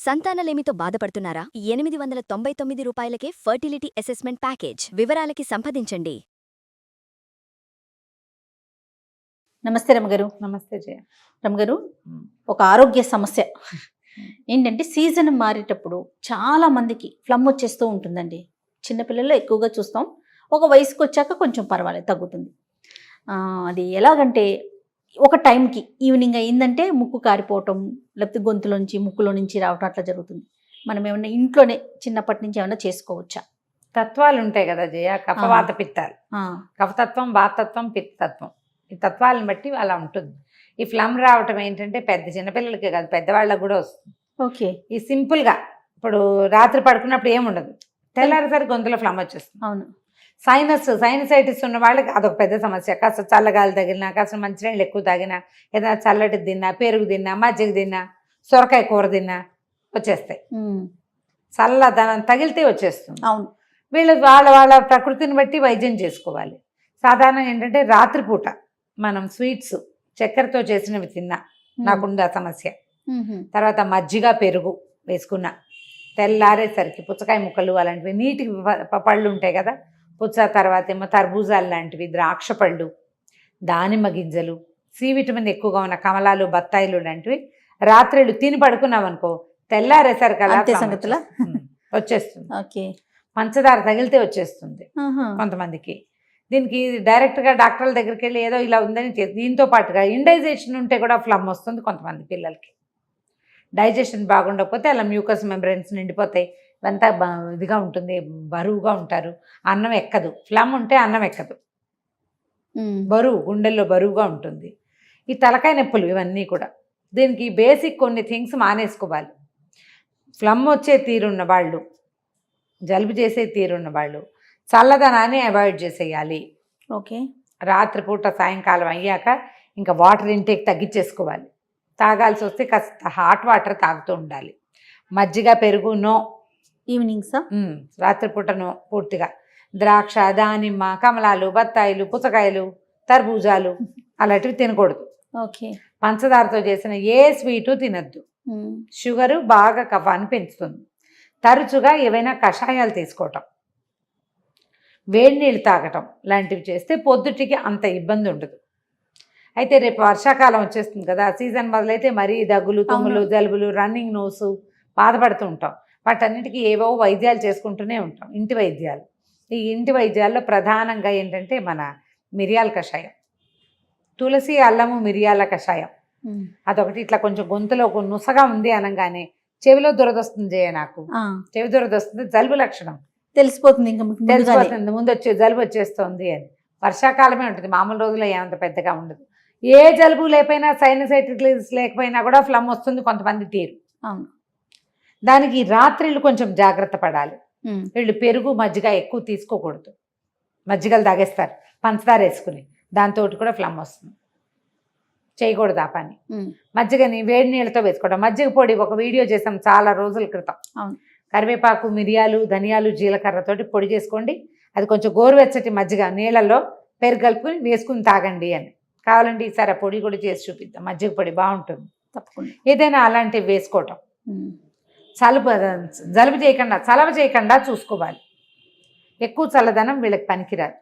సంతానలేమితో బాధపడుతున్నారా? 899 రూపాయలకే fertility assessment package. వివరాలకి సంప్రదించండి. నమస్తే రమగారు. నమస్తే జయ. రమగారు, ఒక ఆరోగ్య సమస్య ఏంటంటే సీజన్ మారేటప్పుడు చాలా మందికి ఫ్లమ్ వచ్చేస్తూ ఉంటుందండి. చిన్నపిల్లల్లో ఎక్కువగా చూస్తాం. ఒక వయసుకు వచ్చాక కొంచెం పర్వాలేదు, తగ్గుతుంది. అది ఎలాగంటే ఒక టైంకి ఈవినింగ్ అయిందంటే ముక్కు కారిపోవటం, లేకపోతే గొంతులోంచి ముక్కులో నుంచి రావటం అట్లా జరుగుతుంది. మనం ఏమన్నా ఇంట్లోనే చిన్నప్పటి నుంచి ఏమన్నా చేసుకోవచ్చా? తత్వాలు ఉంటాయి కదా జయ, కఫవాత పిత్తాలు. కఫతత్వం, వాతత్వం, పిత్తత్వం. ఈ తత్వాలను బట్టి అలా ఉంటుంది. ఈ ఫ్లమ్ రావటం ఏంటంటే పెద్ద చిన్నపిల్లలకే కాదు, పెద్దవాళ్ళకి కూడా వస్తుంది. ఓకే. ఈ సింపుల్గా ఇప్పుడు రాత్రి పడుకున్నప్పుడు ఏముండదు, తెల్లారిసరి గొంతులో ఫ్లమ్ వచ్చేస్తుంది. అవును. సైనసైటిస్ ఉన్న వాళ్ళకి అదొక పెద్ద సమస్య. కాస్త చల్లగాలి తగిలినా, కాస్త మంచినీళ్ళు ఎక్కువ తాగినా, ఏదైనా చల్లటి తిన్నా, పెరుగు తిన్నా, మజ్జిగ తిన్నా, సొరకాయ కూర తిన్నా వచ్చేస్తాయి. చల్లదనం తగిలితే వచ్చేస్తుంది. అవును. వీళ్ళు వాళ్ళ ప్రకృతిని బట్టి వైద్యం చేసుకోవాలి. సాధారణంగా ఏంటంటే రాత్రిపూట మనం స్వీట్స్ చక్కెరతో చేసినవి తిన్నా నాకుంది ఆ సమస్య. తర్వాత మజ్జిగ పెరుగు వేసుకున్నా, తెల్లారేసరికి పుచ్చకాయ ముక్కలు అలాంటివి నీటి పళ్ళు ఉంటాయి కదా, పుచ్చ, తర్వాత ఏమో తర్బూజాలు లాంటివి, ద్రాక్ష పళ్ళు, దానిమ్మ గింజలు, సి విటమిన్ ఎక్కువగా ఉన్న కమలాలు, బత్తాయిలు లాంటివి రాత్రిళ్ళు తిని పడుకున్నామనుకో తెల్లారేసరికి అలా సంగతులా వచ్చేస్తుంది. ఓకే. పంచదార తగిలితే వచ్చేస్తుంది కొంతమందికి. దీనికి డైరెక్ట్గా డాక్టర్ల దగ్గరికి వెళ్ళి ఏదో ఇలా ఉందని దీంతో పాటుగా ఇండైజేషన్ ఉంటే కూడా ఫ్లమ్ వస్తుంది కొంతమంది పిల్లలకి. డైజెషన్ బాగుండకపోతే అలా మ్యూకస్ మెంబ్రెన్స్ నిండిపోతాయి, ఇవంతా ఇదిగా ఉంటుంది, బరువుగా ఉంటారు, అన్నం ఎక్కదు. ఫ్లమ్ ఉంటే అన్నం ఎక్కదు, బరువు, గుండెల్లో బరువుగా ఉంటుంది. ఈ తలకాయ నొప్పులు ఇవన్నీ కూడా దీనికి బేసిక్ కొన్ని థింగ్స్ మానేసుకోవాలి. ఫ్లమ్ వచ్చే తీరున్న వాళ్ళు, జలుబు చేసే తీరున్న వాళ్ళు చల్లదనాన్ని అవాయిడ్ చేసేయాలి. ఓకే. రాత్రిపూట సాయంకాలం అయ్యాక ఇంకా వాటర్ ఇంటేక్ తగ్గించేసుకోవాలి. తాగాల్సి వస్తే కాస్త హాట్ వాటర్ తాగుతూ ఉండాలి. మజ్జిగ పెరుగు నో, ఈవినింగ్సా? రాత్రిపూట నో పూర్తిగా. ద్రాక్ష, దానిమ్మ, కమలాలు, బత్తాయిలు, పుచ్చకాయలు, తర్బూజాలు అలాంటివి తినకూడదు. ఓకే. పంచదారతో చేసిన ఏ స్వీటు తినద్దు. షుగరు బాగా కఫాన్ని పెంచుతుంది. తరచుగా ఏవైనా కషాయాలు తీసుకోవటం, వేడి నీళ్ళు తాగటం లాంటివి చేస్తే పొద్దుటికి అంత ఇబ్బంది ఉండదు. అయితే రేపు వర్షాకాలం వచ్చేస్తుంది కదా, సీజన్ మొదలైతే మరీ దగ్గులు, తుమ్ములు, జలుబులు, రన్నింగ్ నోసు బాధపడుతూ ఉంటాం. వాటన్నిటికీ ఏవో వైద్యాలు చేసుకుంటూనే ఉంటాం, ఇంటి వైద్యాలు. ఈ ఇంటి వైద్యాల్లో ప్రధానంగా ఏంటంటే మన మిరియాల కషాయం, తులసి, అల్లము, మిరియాల కషాయం అదొకటి. ఇట్లా కొంచెం గొంతులో నుసగా ఉంది అనగానే చెవిలో దురదొస్తుంది జయ, నాకు చెవి దురదొస్తుంది, జలుబు లక్షణం తెలిసిపోతుంది, ఇంకా తెలిసిపోతుంది, ముందు వచ్చే జలుబు వచ్చేస్తుంది అని. వర్షాకాలమే ఉంటుంది, మామూలు రోజుల్లో ఏమంత పెద్దగా ఉండదు. ఏ జలుబు లేకపోయినా, సైనసైటిస్ లేకపోయినా కూడా ఫ్లమ్ వస్తుంది కొంతమంది తీరు. దానికి రాత్రిళ్ళు కొంచెం జాగ్రత్త పడాలి. వీళ్ళు పెరుగు, మజ్జిగ ఎక్కువ తీసుకోకూడదు. మజ్జిగలు తాగేస్తారు పంచదార వేసుకుని, దాంతో కూడా ఫ్లమ్ వస్తుంది, చేయకూడదు ఆ పని. మజ్జిగని వేడి నీళ్ళతో వేసుకోవడం. మజ్జిగ పొడి ఒక వీడియో చేసాం చాలా రోజుల క్రితం. కరివేపాకు, మిరియాలు, ధనియాలు, జీలకర్రతోటి పొడి చేసుకోండి. అది కొంచెం గోరువెచ్చటి మజ్జిగ నీళ్ళల్లో పెరుగు కలుపుకొని వేసుకుని తాగండి అని. కావాలంటే ఈసారి ఆ పొడి కూడా చేసి చూపిద్దాం, మజ్జిగ పొడి బాగుంటుంది తప్పకుండా. ఏదైనా అలాంటివి వేసుకోవటం. జలుబు చేయకుండా, చలవ చేయకుండా చూసుకోవాలి. ఎక్కువ చల్లదనం వీళ్ళకి పనికిరాదు.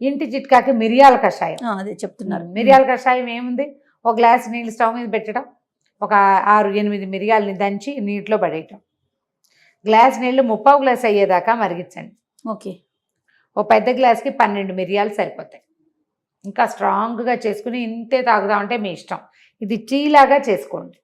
ఇంటి చిట్కాకి మిరియాల కషాయం, అదే చెప్తున్నారు. మిరియాల కషాయం ఏముంది, ఒక గ్లాస్ నీళ్ళు స్టవ్ మీద పెట్టడం, ఒక 6-8 మిరియాలని దంచి నీటిలో పడేయటం, గ్లాస్ నీళ్ళు 3/4 గ్లాస్ అయ్యేదాకా మరిగించండి. ఓకే. ఓ పెద్ద గ్లాస్కి 12 మిరియాలు సరిపోతాయి. ఇంకా స్ట్రాంగ్గా చేసుకుని ఇంతే తాగుదామంటే మీ ఇష్టం. ఇది టీలాగా చేసుకోండి.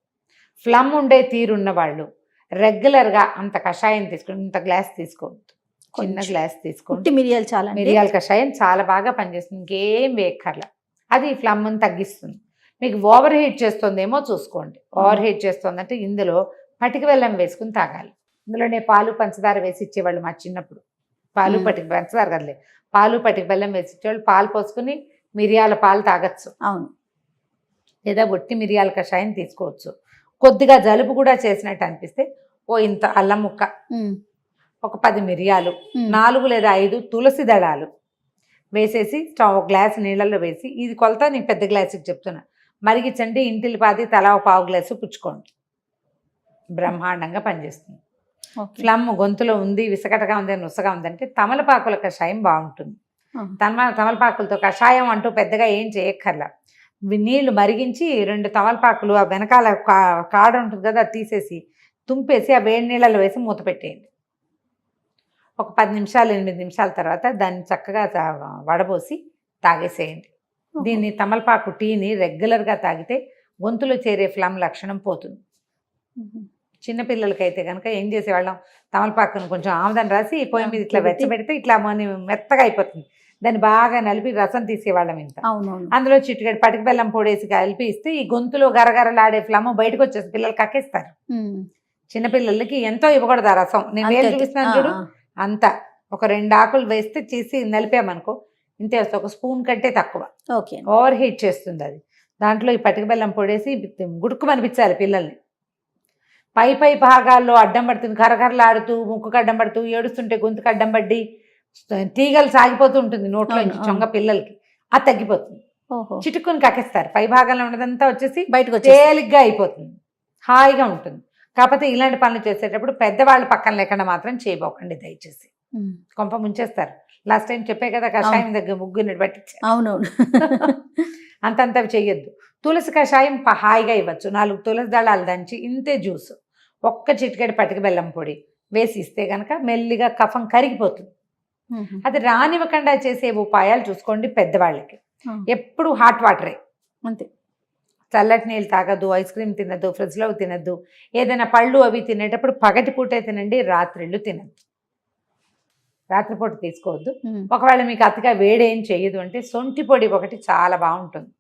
ఫ్లమ్ ఉండే తీరున్న వాళ్ళు రెగ్యులర్గా అంత కషాయం తీసుకుని, ఇంత గ్లాస్ తీసుకోవద్దు, చిన్న గ్లాస్ తీసుకోండి. మిరియాలు చాలా, మిరియాల కషాయం చాలా బాగా పనిచేస్తుంది, ఇంకేం వేయక్కర్లా. అది ఫ్లమ్ని తగ్గిస్తుంది. మీకు ఓవర్ హీట్ చేస్తుందేమో చూసుకోండి. ఓవర్ హీట్ చేస్తుందంటే ఇందులో పటిక బెల్లం వేసుకుని తాగాలి. ఇందులోనే పాలు, పంచదార వేసి ఇచ్చేవాళ్ళు మా చిన్నప్పుడు. పాలు, పటిక, పంచదార కదలే, పాలు, పటిక బెల్లం వేసి ఇచ్చేవాళ్ళు. పాలు పోసుకుని మిరియాల పాలు తాగొచ్చు. అవును. లేదా ఒట్టి మిరియాల కషాయం తీసుకోవచ్చు. కొద్దిగా జలుబు కూడా చేసినట్టు అనిపిస్తే ఓ ఇంత అల్లం ముక్క, ఒక 10 మిరియాలు, 4 లేదా 5 తులసి దళాలు వేసేసి స్టవ్ గ్లాస్ నీళ్ళల్లో వేసి, ఇది కొలత నేను పెద్ద గ్లాసుకి చెప్తున్నా, మరిగించండి. ఇంటిల్లిపాది తలా 1/4 గ్లాసు పుచ్చుకోండి. బ్రహ్మాండంగా పనిచేస్తుంది. ఓకే. ఫ్లమ్ గొంతులో ఉంది, విసకటగా ఉంది, నుసగా ఉందంటే తమలపాకుల కషాయం బాగుంటుంది. తమలపాకులతో కషాయం అంటూ పెద్దగా ఏం చేయక్కర్లా. నీళ్లు మరిగించి 2 తమలపాకులు ఆ వెనకాల కాడ ఉంటుంది కదా, అది తీసేసి తుంపేసి ఆ వేడి నీళ్ళలో వేసి మూత పెట్టేయండి. ఒక 10 నిమిషాలు 8 నిమిషాల తర్వాత దాన్ని చక్కగా వడబోసి తాగేసేయండి. దీన్ని తమలపాకు టీని రెగ్యులర్గా తాగితే గొంతులో చేరే ఫ్లమ్ లక్షణం పోతుంది. చిన్నపిల్లలకైతే కనుక ఏం చేసేవాళ్ళం, తమలపాకును కొంచెం ఆముదం రాసి పొయ్యి మీద ఇట్లా వెచ్చబెడితే ఇట్లా మెత్తగా అయిపోతుంది. దాన్ని బాగా నలిపి రసం తీసేవాళ్ళం. ఇంత అందులో చిటికెడు పటిక బెల్లం పొడేసి కలిపి ఇస్తే ఈ గొంతులో గరగరలాడే ఫ్లమ్ బయటకు వచ్చేసి పిల్లలు కక్కేస్తారు. చిన్నపిల్లలకి ఎంతో ఇవ్వకూడదు ఆ రసం. నేను వేలు చూపిస్తున్నాను చూడు, అంతా ఒక 2 ఆకులు వేస్తే చేసి నలిపామనుకో ఇంతే వస్తుంది. ఒక స్పూన్ కంటే తక్కువ. ఓకే. ఓవర్ హీట్ చేస్తుంది అది. దాంట్లో ఈ పటిక బెల్లం పొడేసి గుడుక్కు అనిపించాలి పిల్లల్ని. పై భాగాల్లో అడ్డం పడుతుంది, కరకరలాడుతూ ముక్కుకు అడ్డం పడుతూ ఏడుస్తుంటే గొంతుకు అడ్డం పడి తీగలు సాగిపోతూ ఉంటుంది నోట్లో చొంగ పిల్లలకి, అది తగ్గిపోతుంది. చిటుక్కుని కక్కేస్తారు. పై భాగంలో ఉన్నదంతా వచ్చేసి బయటకు తేలిగ్గా అయిపోతుంది, హాయిగా ఉంటుంది. కాకపోతే ఇలాంటి పనులు చేసేటప్పుడు పెద్దవాళ్ళ పక్కన లేకుండా మాత్రం చేయబోకండి దయచేసి, కొంప ముంచేస్తారు. లాస్ట్ టైం చెప్పే కదా కషాయం దగ్గర ముగ్గురిని పట్టించారు. అవునవును. అంతంతవి చెయ్యొద్దు. తులసి కషాయం హాయిగా ఇవ్వచ్చు. 4 తులసి దళాలు దంచి ఇంతే జ్యూస్, ఒక్క చిటికెడు పటిక బెల్లం పొడి వేసి ఇస్తే కనుక మెల్లిగా కఫం కరిగిపోతుంది. అది రానివ్వకుండా చేసే ఉపాయాలు చూసుకోండి. పెద్దవాళ్ళకి ఎప్పుడు హాట్ వాటరే, అంతే. చల్లటి నీళ్ళు తాగద్దు, ఐస్ క్రీమ్ తినద్దు, ఫ్రిడ్జ్లో తినద్దు. ఏదైనా పళ్ళు అవి తినేటప్పుడు పగటిపూటే తినండి, రాత్రిళ్ళు తినద్దు. రాత్రిపూట తీసుకోవద్దు. ఒకవేళ మీకు అతిగా వేడేం చేయదు అంటే సొంటి పొడి ఒకటి చాలా బాగుంటుంది.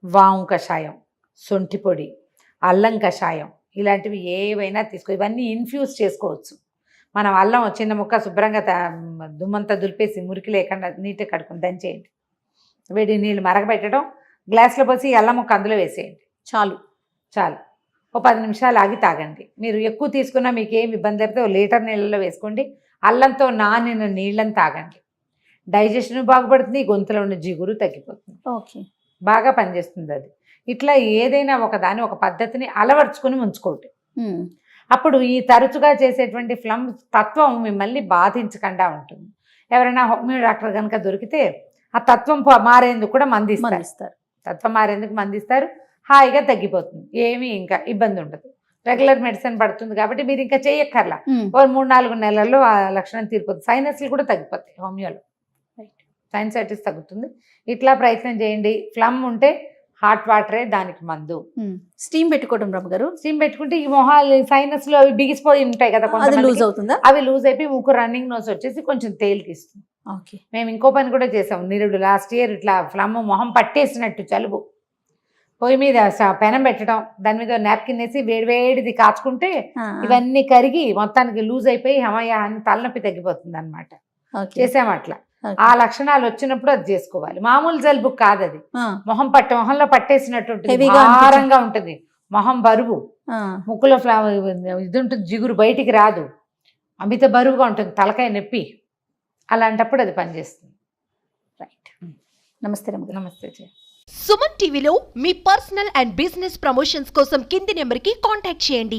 వాము కషాయం, సొంటి పొడి, అల్లం కషాయం ఇలాంటివి ఏవైనా తీసుకో. ఇవన్నీ ఇన్ఫ్యూజ్ చేసుకోవచ్చు. మనం అల్లం చిన్న ముక్క శుభ్రంగా దుమ్మంతా దులిపేసి మురికి లేకుండా నీట్గా కడుక్కుని దంచేయండి. వేడి నీళ్ళు మరగబెట్టడం, గ్లాస్లో పోసి అల్లం ముక్క అందులో వేసేయండి. చాలు. ఓ 10 నిమిషాలు ఆగి తాగండి. మీరు ఎక్కువ తీసుకున్నా మీకు ఏమి ఇబ్బంది అయితే 1 లీటర్ నీళ్ళలో వేసుకోండి. అల్లంతో నానిన నీళ్ళని తాగండి. డైజెషన్ బాగుపడుతుంది, గొంతులో ఉన్న జిగురు తగ్గిపోతుంది. ఓకే. బాగా పనిచేస్తుంది అది. ఇట్లా ఏదైనా ఒక పద్ధతిని అలవర్చుకుని ఉంచుకోండి. అప్పుడు ఈ తరచుగా చేసేటువంటి ఫ్లమ్ తత్వం మిమ్మల్ని బాధించకుండా ఉంటుంది. ఎవరైనా హోమియో డాక్టర్ కనుక దొరికితే ఆ తత్వం మారేందుకు కూడా మందిస్తారు. తత్వం మారేందుకు మందిస్తారు. హాయిగా తగ్గిపోతుంది, ఏమీ ఇంకా ఇబ్బంది ఉండదు. రెగ్యులర్ మెడిసిన్ పడుతుంది కాబట్టి మీరు ఇంకా చేయక్కర్లా. 3-4 నెలల్లో ఆ లక్షణం తీరిపోతుంది. సైనస్లు కూడా తగ్గిపోతాయి హోమియోలో. సైనసైటిస్ తగ్గుతుంది. ఇట్లా ప్రయత్నం చేయండి. ఫ్లమ్ ఉంటే హాట్ వాటరే దానికి మందు. స్టీమ్ పెట్టుకోవడం రమ్మగారు. స్టీమ్ పెట్టుకుంటే ఈ మొహాలు సైనస్లు అవి బిగిసిపోయి ఉంటాయి కదా, లూజ్ అవుతుందా? అవి లూజ్ అయిపోయి ముక్కు రన్నింగ్ నోస్ వచ్చేసి కొంచెం తేలికిస్తుంది. ఓకే. మేము ఇంకో పని కూడా చేసాం. నిరుడు లాస్ట్ ఇయర్ ఇట్లా ఫ్లమ్ మొహం పట్టేసినట్టు జలుబు, పొయ్యి మీద పెనం పెట్టడం, దాని మీద నాప్కిన్ వేసి వేడివేడిది కాచుకుంటే ఇవన్నీ కరిగి మొత్తానికి లూజ్ అయిపోయి హమయ్య అని తలనొప్పి తగ్గిపోతుంది అనమాట. చేసాము అట్లా. ఆ లక్షణాలు వచ్చినప్పుడు అది చేసుకోవాలి. మామూలు జలుబు కాదు అది. మొహంలో పట్టేసినట్టు భారంగా ఉంటుంది, మొహం బరువు, ముక్కులో ఇది ఉంటుంది, జిగురు బయటికి రాదు, అమిత బరువుగా ఉంటుంది, తలకాయ నొప్పి. అలాంటప్పుడు అది పనిచేస్తుంది. రైట్. నమస్తే. నమస్తే. సుమన్ టీవీలో మీ పర్సనల్ అండ్ బిజినెస్ ప్రమోషన్స్ కోసం కింది నెంబర్కి కాంటాక్ట్ చేయండి.